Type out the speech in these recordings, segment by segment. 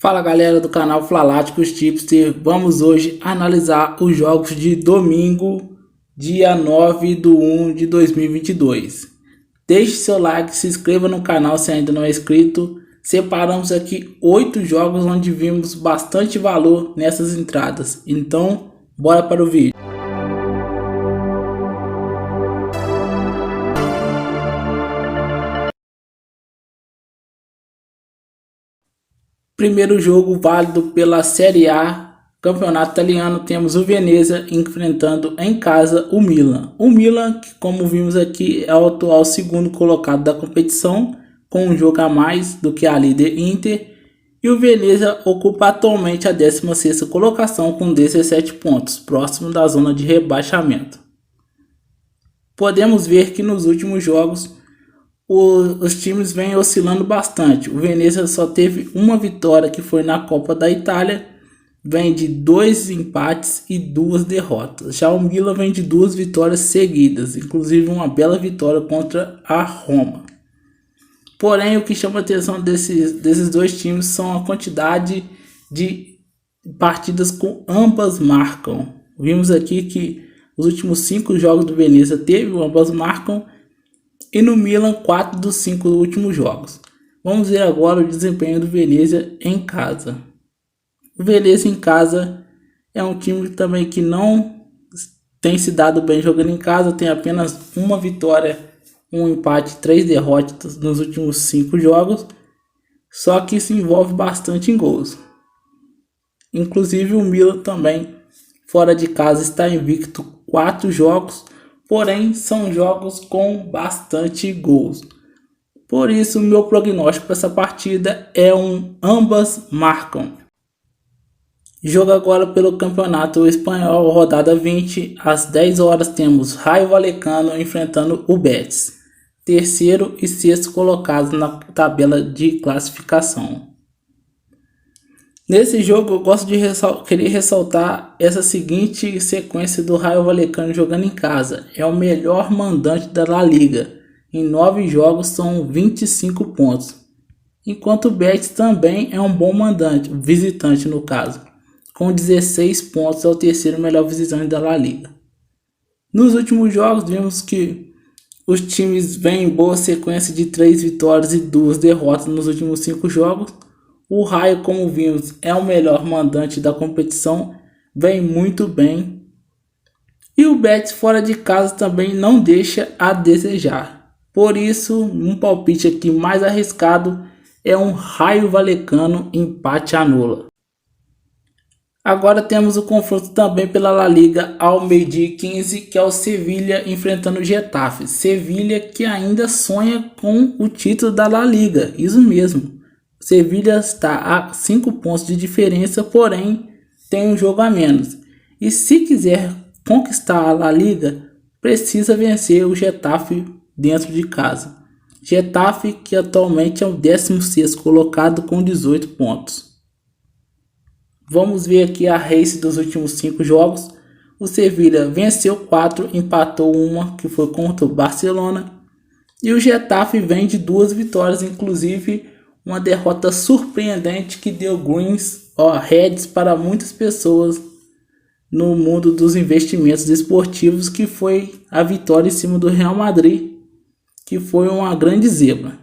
Fala galera do canal Flaláticos Tipster, vamos hoje analisar os jogos de domingo, dia 9/1 de 2022. Deixe seu like, se inscreva no canal se ainda não é inscrito. Separamos aqui 8 jogos onde vimos bastante valor nessas entradas, então bora para o vídeo. Primeiro jogo válido pela Série A, campeonato italiano, temos o Venezia enfrentando em casa o Milan. O Milan, que como vimos aqui, é o atual segundo colocado da competição, com um jogo a mais do que a líder Inter. E o Venezia ocupa atualmente a 16ª colocação com 17 pontos, próximo da zona de rebaixamento. Podemos ver que nos últimos jogos os times vêm oscilando bastante. O Venezia só teve uma vitória, que foi na Copa da Itália, vem de 2 empates e 2 derrotas. Já o Milan vem de 2 vitórias seguidas, inclusive uma bela vitória contra a Roma. Porém, o que chama a atenção desses dois times são a quantidade de partidas com ambas marcam. Vimos aqui que os últimos 5 jogos do Venezia teve ambas marcam, e no Milan 4 dos 5 últimos jogos. Vamos ver agora o desempenho do Venezia em casa. O Venezia em casa é um time também que não tem se dado bem jogando em casa, tem apenas uma vitória, um empate, 3 derrotas nos últimos 5 jogos, só que se envolve bastante em gols. Inclusive o Milan também fora de casa está invicto 4 jogos, porém são jogos com bastante gols. Por isso meu prognóstico para essa partida é ambas marcam. Jogo agora pelo Campeonato Espanhol, rodada 20, às 10 horas temos Rayo Vallecano enfrentando o Betis, terceiro e sexto colocados na tabela de classificação. Nesse jogo eu gosto de querer ressaltar essa seguinte sequência do Rayo Vallecano jogando em casa. É o melhor mandante da La Liga. Em 9 jogos são 25 pontos. Enquanto o Betis também é um bom mandante, visitante no caso. Com 16 pontos é o terceiro melhor visitante da La Liga. Nos últimos jogos vimos que os times vêm em boa sequência de 3 vitórias e 2 derrotas nos últimos 5 jogos. O Rayo, como vimos, é o melhor mandante da competição, vem muito bem. E o Betis fora de casa também não deixa a desejar. Por isso, um palpite aqui mais arriscado é um Rayo Vallecano empate anula. Agora temos o confronto também pela La Liga ao meio-dia 15, que é o Sevilla enfrentando o Getafe. Sevilla que ainda sonha com o título da La Liga, isso mesmo. Sevilla está a 5 pontos de diferença, porém tem um jogo a menos. E se quiser conquistar a La Liga, precisa vencer o Getafe dentro de casa. Getafe que atualmente é o 16º colocado com 18 pontos. Vamos ver aqui a race dos últimos 5 jogos. O Sevilla venceu 4, empatou 1, que foi contra o Barcelona. E o Getafe vem de 2 vitórias, inclusive uma derrota surpreendente que deu heads para muitas pessoas no mundo dos investimentos esportivos, que foi a vitória em cima do Real Madrid, que foi uma grande zebra.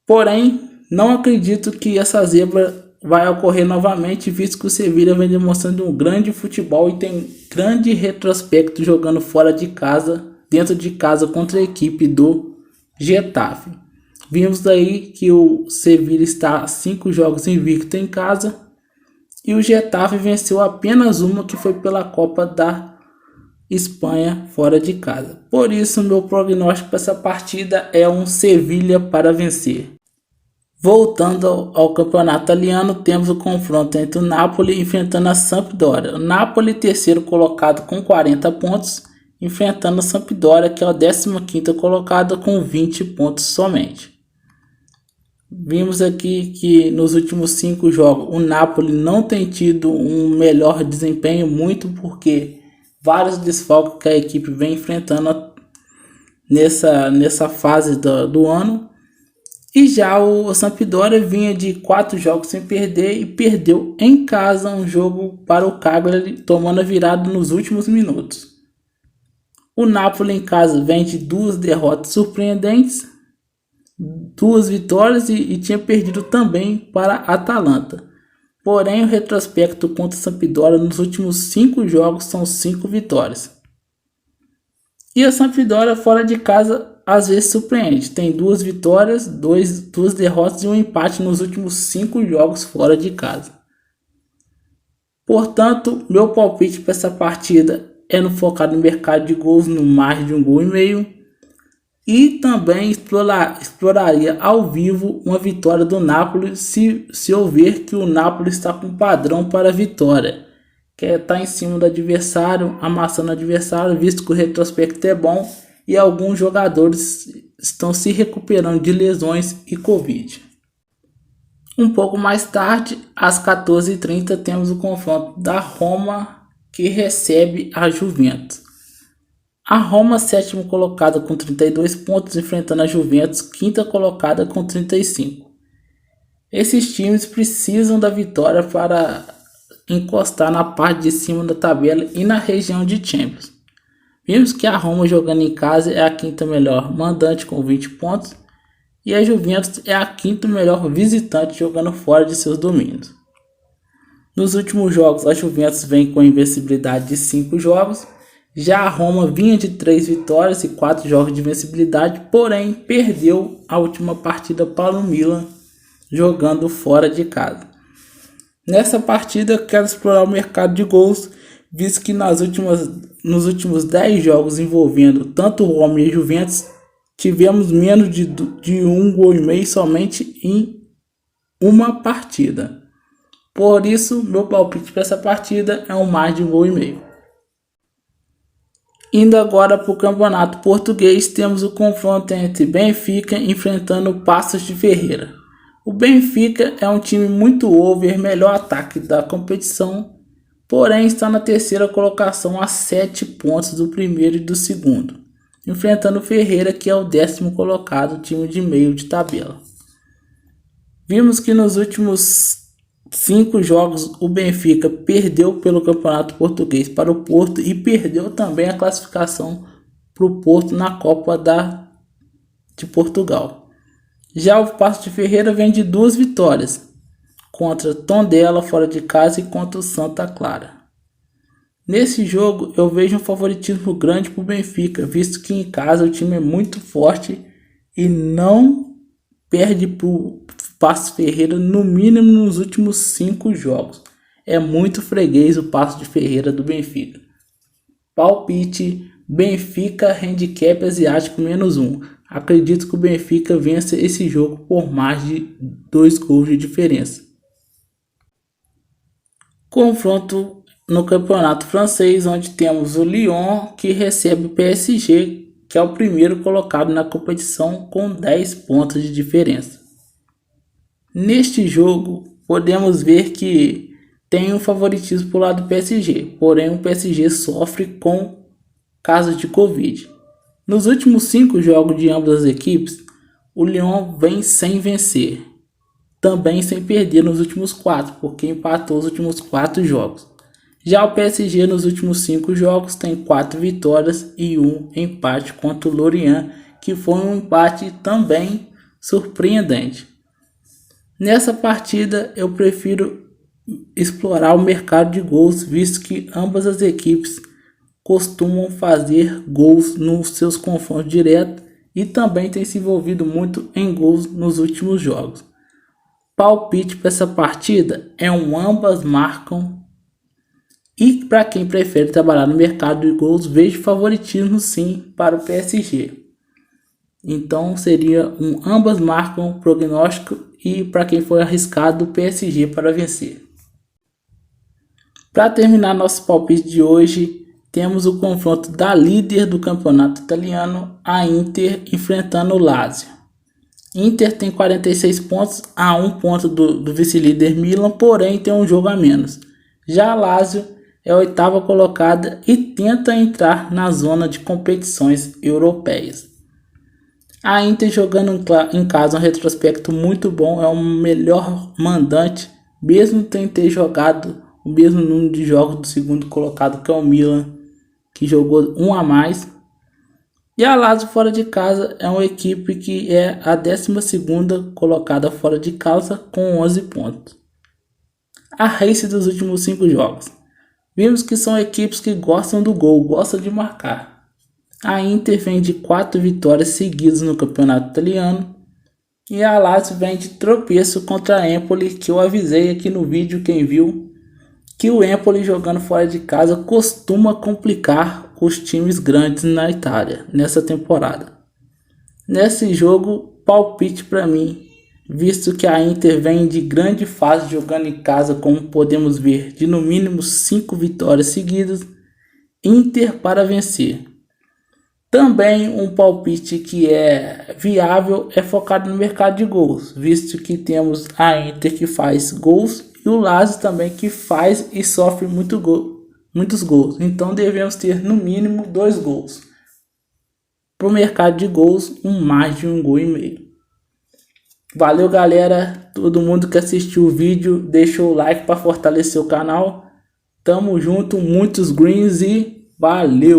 Porém, não acredito que essa zebra vai ocorrer novamente, visto que o Sevilla vem demonstrando um grande futebol e tem grande retrospecto jogando fora de casa, dentro de casa contra a equipe do Getafe. Vimos aí que o Sevilla está a 5 jogos invicto em casa e o Getafe venceu apenas uma, que foi pela Copa da Espanha fora de casa. Por isso, meu prognóstico para essa partida é um Sevilla para vencer. Voltando ao campeonato italiano, temos o confronto entre o Napoli enfrentando a Sampdoria. O Napoli, terceiro colocado com 40 pontos, enfrentando a Sampdoria, que é o 15º colocado com 20 pontos somente. Vimos aqui que nos últimos 5 jogos o Napoli não tem tido um melhor desempenho, muito porque vários desfalques que a equipe vem enfrentando nessa fase do ano. E já o Sampdoria vinha de 4 jogos sem perder e perdeu em casa um jogo para o Cagliari, tomando a virada nos últimos minutos. O Napoli em casa vem de 2 derrotas surpreendentes, 2 vitórias e tinha perdido também para a Atalanta. Porém, o retrospecto contra o Sampdoria nos últimos 5 jogos são 5 vitórias. E a Sampdoria fora de casa às vezes surpreende. Tem 2 vitórias, 2 derrotas e um empate nos últimos 5 jogos fora de casa. Portanto, meu palpite para essa partida é focado no mercado de gols no margem de 1,5 gols. E também exploraria ao vivo uma vitória do Napoli se eu ver que o Napoli está com padrão para a vitória. Que é estar em cima do adversário, amassando o adversário, visto que o retrospecto é bom e alguns jogadores estão se recuperando de lesões e Covid. Um pouco mais tarde, às 14h30, temos o confronto da Roma que recebe a Juventus. A Roma, sétimo colocada com 32 pontos, enfrentando a Juventus, quinta colocada com 35. Esses times precisam da vitória para encostar na parte de cima da tabela e na região de Champions. Vimos que a Roma jogando em casa é a quinta melhor mandante com 20 pontos e a Juventus é a quinta melhor visitante jogando fora de seus domínios. Nos últimos jogos, a Juventus vem com a invencibilidade de 5 jogos. Já a Roma vinha de 3 vitórias e 4 jogos de invencibilidade, porém perdeu a última partida para o Milan, jogando fora de casa. Nessa partida eu quero explorar o mercado de gols, visto que nos últimos 10 jogos envolvendo tanto o Roma e a Juventus, tivemos menos de 1,5 gols somente em uma partida. Por isso, meu palpite para essa partida é mais de 1,5 gols. Indo agora para o campeonato português, temos o confronto entre Benfica enfrentando o Paços de Ferreira. O Benfica é um time muito over, melhor ataque da competição, porém está na terceira colocação a 7 pontos do primeiro e do segundo, enfrentando o Ferreira, que é o 10º colocado, time de meio de tabela. Vimos que nos últimos 5 jogos o Benfica perdeu pelo Campeonato Português para o Porto e perdeu também a classificação para o Porto na Copa de Portugal. Já o Paços de Ferreira vem de 2 vitórias, contra Tondela fora de casa e contra o Santa Clara. Nesse jogo eu vejo um favoritismo grande para o Benfica, visto que em casa o time é muito forte e não perde para o Paços Ferreira no mínimo nos últimos 5 jogos. É muito freguês o Paços de Ferreira do Benfica. Palpite: Benfica handicap asiático -1. Acredito que o Benfica vença esse jogo por mais de 2 gols de diferença. Confronto no campeonato francês, onde temos o Lyon que recebe o PSG, que é o primeiro colocado na competição com 10 pontos de diferença. Neste jogo, podemos ver que tem um favoritismo para o lado do PSG, porém o PSG sofre com casos de Covid. Nos últimos 5 jogos de ambas as equipes, o Lyon vem sem vencer, também sem perder nos últimos 4, porque empatou os últimos 4 jogos. Já o PSG nos últimos 5 jogos tem 4 vitórias e 1 empate contra o Lorient, que foi um empate também surpreendente. Nessa partida eu prefiro explorar o mercado de gols, visto que ambas as equipes costumam fazer gols nos seus confrontos diretos e também tem se envolvido muito em gols nos últimos jogos. Palpite para essa partida é ambas marcam. E para quem prefere trabalhar no mercado de gols, vejo favoritismo sim para o PSG. Então seria ambas marcam prognóstico e para quem for arriscado, o PSG para vencer. Para terminar nosso palpite de hoje, temos o confronto da líder do campeonato italiano, a Inter, enfrentando o Lazio. Inter tem 46 pontos, a 1 ponto do vice-líder Milan, porém tem um jogo a menos. Já a Lazio é a 8ª colocada e tenta entrar na zona de competições europeias. A Inter jogando em casa um retrospecto muito bom, é o melhor mandante, mesmo sem ter jogado o mesmo número de jogos do segundo colocado, que é o Milan, que jogou um a mais. E a Lazio fora de casa é uma equipe que é a 12ª colocada fora de casa com 11 pontos. A race dos últimos 5 jogos. Vimos que são equipes que gostam do gol, gostam de marcar. A Inter vem de 4 vitórias seguidas no campeonato italiano. E a Lazio vem de tropeço contra a Empoli, que eu avisei aqui no vídeo, quem viu, que o Empoli jogando fora de casa costuma complicar os times grandes na Itália nessa temporada. Nesse jogo, palpite para mim, visto que a Inter vem de grande fase jogando em casa, como podemos ver, de no mínimo 5 vitórias seguidas, Inter para vencer. Também um palpite que é viável é focado no mercado de gols, visto que temos a Inter que faz gols e o Lazio também que faz e sofre muitos gols. Então devemos ter no mínimo 2 gols. Para o mercado de gols, mais de 1,5 gols. Valeu, galera, todo mundo que assistiu o vídeo, deixa o like para fortalecer o canal. Tamo junto, muitos greens e valeu!